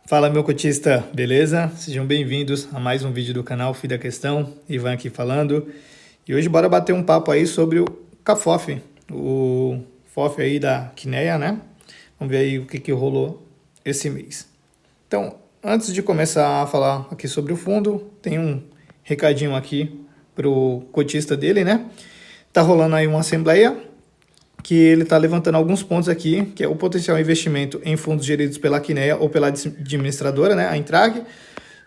Fala, meu cotista, beleza? Sejam bem-vindos a mais um vídeo do canal Fim da Questão, Ivan aqui falando. E hoje bora bater um papo aí sobre o CAFOF, o FOF aí da Kinea, né? Vamos ver aí o que rolou esse mês. Então, antes de começar a falar aqui sobre o fundo, tem um recadinho aqui pro cotista dele, né? Tá rolando aí uma assembleia que ele está levantando alguns pontos aqui, que é o potencial investimento em fundos geridos pela Kinea ou pela administradora, né, a Intrag,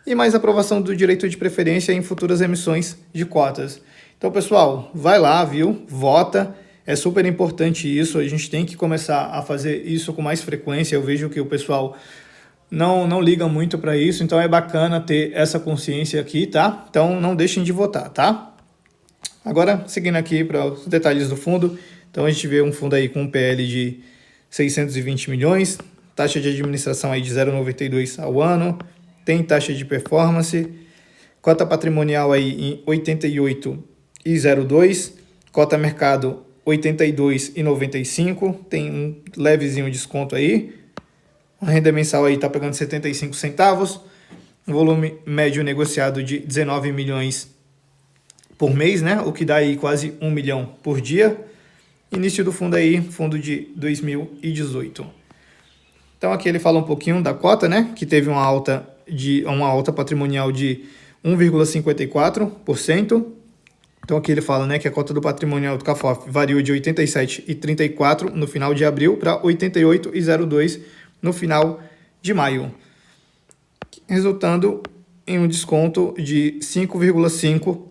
e mais aprovação do direito de preferência em futuras emissões de cotas. Então, pessoal, vai lá, viu? Vota. É super importante isso. A gente tem que começar a fazer isso com mais frequência. Eu vejo que o pessoal não liga muito para isso, então é bacana ter essa consciência aqui, tá? Então, não deixem de votar, tá? Agora, seguindo aqui para os detalhes do fundo. Então a gente vê um fundo aí com um PL de 620 milhões, taxa de administração aí de 0,92 ao ano, tem taxa de performance, cota patrimonial aí em 88,02, cota mercado 82,95, tem um levezinho desconto aí, a renda mensal aí tá pegando 75 centavos, volume médio negociado de 19 milhões por mês, né? O que dá aí quase 1 milhão por dia. Início do fundo aí, fundo de 2018. Então aqui ele fala um pouquinho da cota, né? Que teve uma alta patrimonial de 1,54%. Então aqui ele fala, né, que a cota do patrimonial do CAFOF variou de 87,34 no final de abril para 88,02 no final de maio, resultando em um desconto de 5,5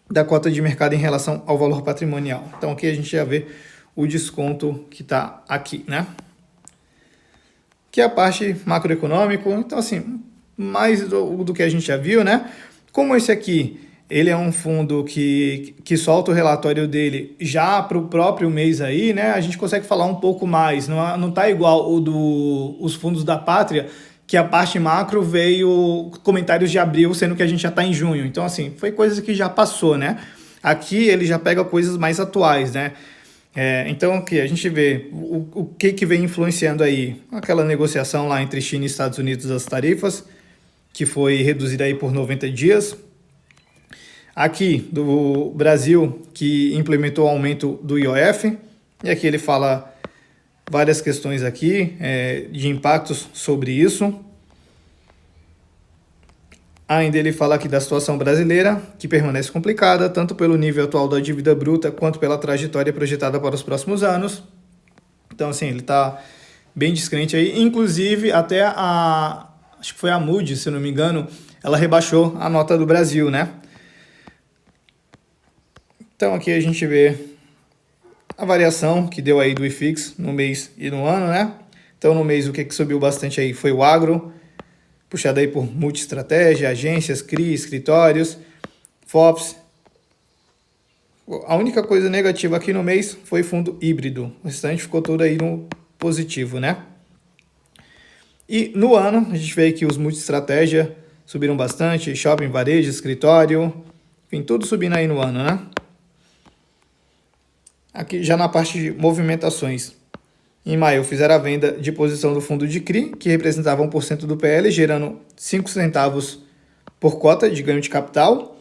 da cota de mercado em relação ao valor patrimonial. Então aqui a gente já vê o desconto que está aqui, né? Que é a parte macroeconômica. Então assim, mais do que a gente já viu, né? Como esse aqui, ele é um fundo que solta o relatório dele já para o próprio mês aí, né? A gente consegue falar um pouco mais. Não tá igual os fundos da Pátria, que a parte macro veio comentários de abril, sendo que a gente já está em junho. Então, assim, foi coisa que já passou, né? Aqui ele já pega coisas mais atuais, né? Então, aqui a gente vê o que vem influenciando aí. Aquela negociação lá entre China e Estados Unidos das tarifas, que foi reduzida aí por 90 dias. Aqui, do Brasil, que implementou o aumento do IOF. E aqui ele fala várias questões aqui de impactos sobre isso. Ainda ele fala aqui da situação brasileira, que permanece complicada, tanto pelo nível atual da dívida bruta, quanto pela trajetória projetada para os próximos anos. Então, assim, ele está bem descrente aí. Inclusive, até acho que foi a Moody's, se eu não me engano, ela rebaixou a nota do Brasil, né? Então, aqui a gente vê a variação que deu aí do IFIX no mês e no ano, né? Então, no mês, o que subiu bastante aí foi o agro, puxado aí por multi-estratégia, agências, CRI, escritórios, FOPs. A única coisa negativa aqui no mês foi fundo híbrido. O restante ficou tudo aí no positivo, né? E no ano, a gente vê que os multi-estratégia subiram bastante, shopping, varejo, escritório, enfim, tudo subindo aí no ano, né? Aqui já na parte de movimentações. Em maio fizeram a venda de posição do fundo de CRI, que representava 1% do PL, gerando 5 centavos por cota de ganho de capital.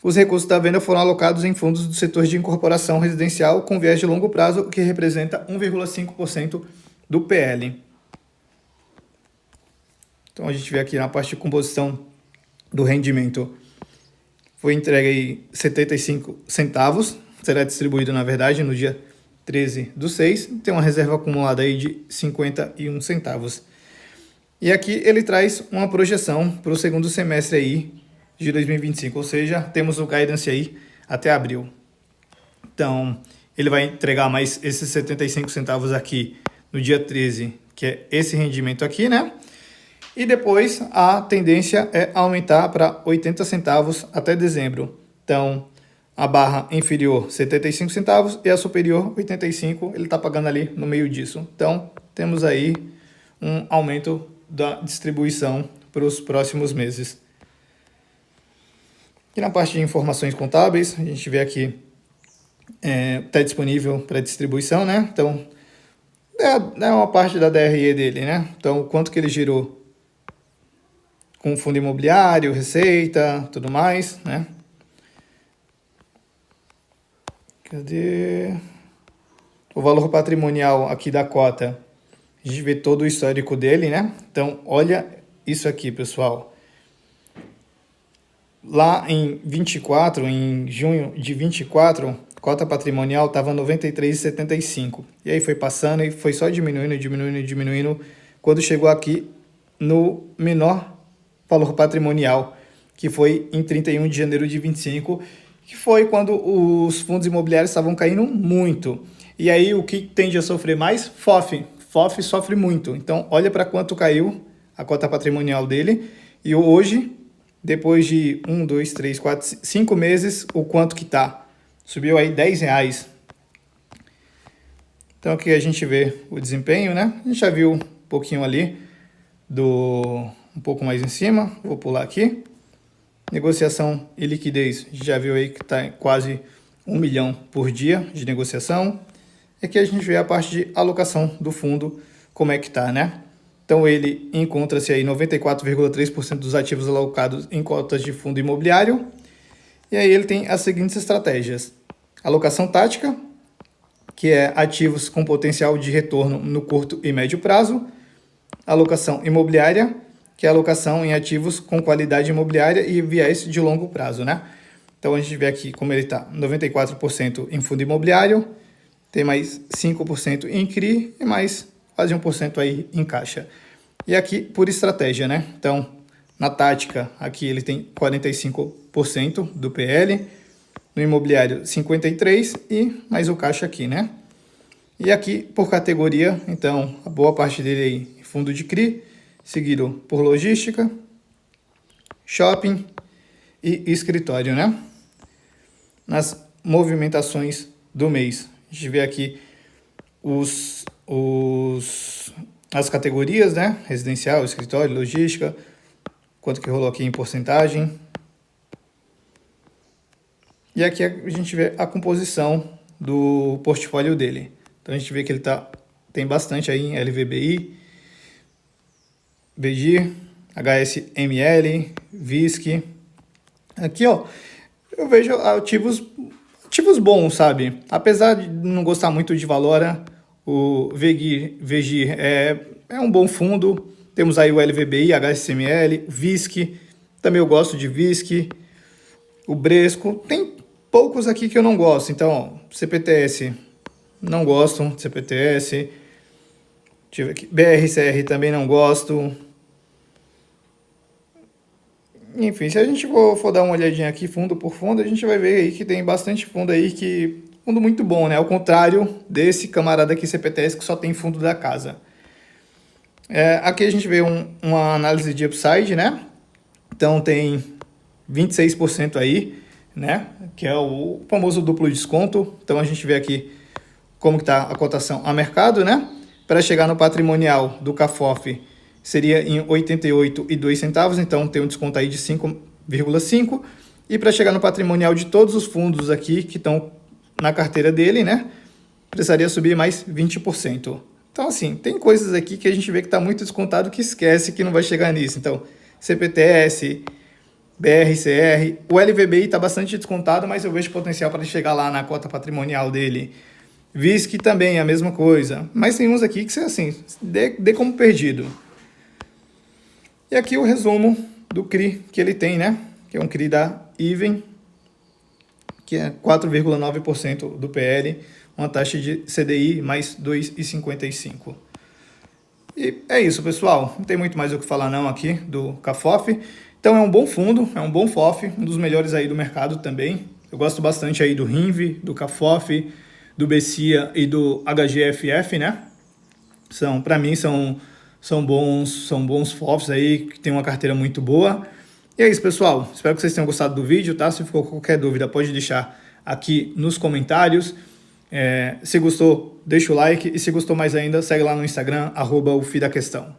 Os recursos da venda foram alocados em fundos do setor de incorporação residencial com viés de longo prazo, o que representa 1,5% do PL. Então a gente vê aqui na parte de composição do rendimento. Foi entregue aí 75 centavos. Será distribuído, na verdade, no dia 13/6. Tem uma reserva acumulada aí de 51 centavos. E aqui ele traz uma projeção para o segundo semestre aí de 2025. Ou seja, temos o guidance aí até abril. Então, ele vai entregar mais esses 75 centavos aqui no dia 13, que é esse rendimento aqui, né? E depois a tendência é aumentar para 80 centavos até dezembro. Então, a barra inferior 75 centavos e a superior 85, ele está pagando ali no meio disso. Então, temos aí um aumento da distribuição para os próximos meses. E na parte de informações contábeis, a gente vê aqui, está disponível para distribuição, né? Então, é uma parte da DRE dele, né? Então, quanto que ele girou com fundo imobiliário, receita, tudo mais, né? Cadê? O valor patrimonial aqui da cota, a gente vê todo o histórico dele, né? Então, olha isso aqui, pessoal. Lá em 24, em junho de 24, cota patrimonial estava 93,75. E aí foi passando e foi só diminuindo. Quando chegou aqui no menor valor patrimonial, que foi em 31 de janeiro de 25, que foi quando os fundos imobiliários estavam caindo muito. E aí o que tende a sofrer mais? FOF. FOF sofre muito. Então olha para quanto caiu a cota patrimonial dele. E hoje, depois de 1, 2, 3, 4, 5 meses, o quanto que tá? Subiu aí R$10. Então aqui a gente vê o desempenho, né? A gente já viu um pouquinho ali, um pouco mais em cima. Vou pular aqui. Negociação e liquidez. A gente já viu aí que está quase 1 milhão por dia de negociação. E aqui a gente vê a parte de alocação do fundo, como é que tá, né? Então ele encontra-se aí 94,3% dos ativos alocados em cotas de fundo imobiliário. E aí ele tem as seguintes estratégias. Alocação tática, que é ativos com potencial de retorno no curto e médio prazo. Alocação imobiliária, que é alocação em ativos com qualidade imobiliária e viés de longo prazo, né? Então a gente vê aqui como ele está, 94% em fundo imobiliário, tem mais 5% em CRI e mais quase 1% aí em caixa. E aqui por estratégia, né? Então, na tática, aqui ele tem 45% do PL, no imobiliário 53% e mais o caixa aqui, né? E aqui por categoria, então, a boa parte dele aí em fundo de CRI, seguido por logística, shopping e escritório, né? Nas movimentações do mês, a gente vê aqui as categorias, né? Residencial, escritório, logística, quanto que rolou aqui em porcentagem. E aqui a gente vê a composição do portfólio dele. Então a gente vê que ele tem bastante aí em LVBI, BG, HSML, VISC. Aqui, ó, eu vejo ativos bons, sabe? Apesar de não gostar muito de Valora, o VG é um bom fundo. Temos aí o LVBI, HSML, VISC. Também eu gosto de VISC. O Bresco. Tem poucos aqui que eu não gosto. Então, ó, CPTS, não gosto de CPTS. Deixa eu ver aqui. BRCR também não gosto. Enfim, se a gente for dar uma olhadinha aqui fundo por fundo, a gente vai ver aí que tem bastante fundo aí fundo muito bom, né? Ao contrário desse camarada aqui CPTS que só tem fundo da casa. Aqui a gente vê uma análise de upside, né? Então tem 26% aí, né? Que é o famoso duplo desconto. Então a gente vê aqui como que tá a cotação a mercado, né? Para chegar no patrimonial do CAFOF seria em 88,02 centavos, então tem um desconto aí de 5,5. E para chegar no patrimonial de todos os fundos aqui que estão na carteira dele, né? Precisaria subir mais 20%. Então, assim, tem coisas aqui que a gente vê que está muito descontado que esquece que não vai chegar nisso. Então, CPTS, BRCR, o LVBI está bastante descontado, mas eu vejo potencial para chegar lá na cota patrimonial dele. VISC também é a mesma coisa, mas tem uns aqui que você, assim, dê como perdido. E aqui o resumo do CRI que ele tem, né? Que é um CRI da Even, que é 4,9% do PL, uma taxa de CDI mais 2,55. E é isso, pessoal. Não tem muito mais o que falar não aqui do CAFOF. Então é um bom fundo, é um bom FOF, um dos melhores aí do mercado também. Eu gosto bastante aí do RINV, do CAFOF, do BCIA e do HGFF, né? Para mim são bons FOFs aí, que tem uma carteira muito boa. E é isso, pessoal. Espero que vocês tenham gostado do vídeo, tá? Se ficou qualquer dúvida, pode deixar aqui nos comentários. Se gostou, deixa o like. E se gostou mais ainda, segue lá no Instagram, @ofidaquestão.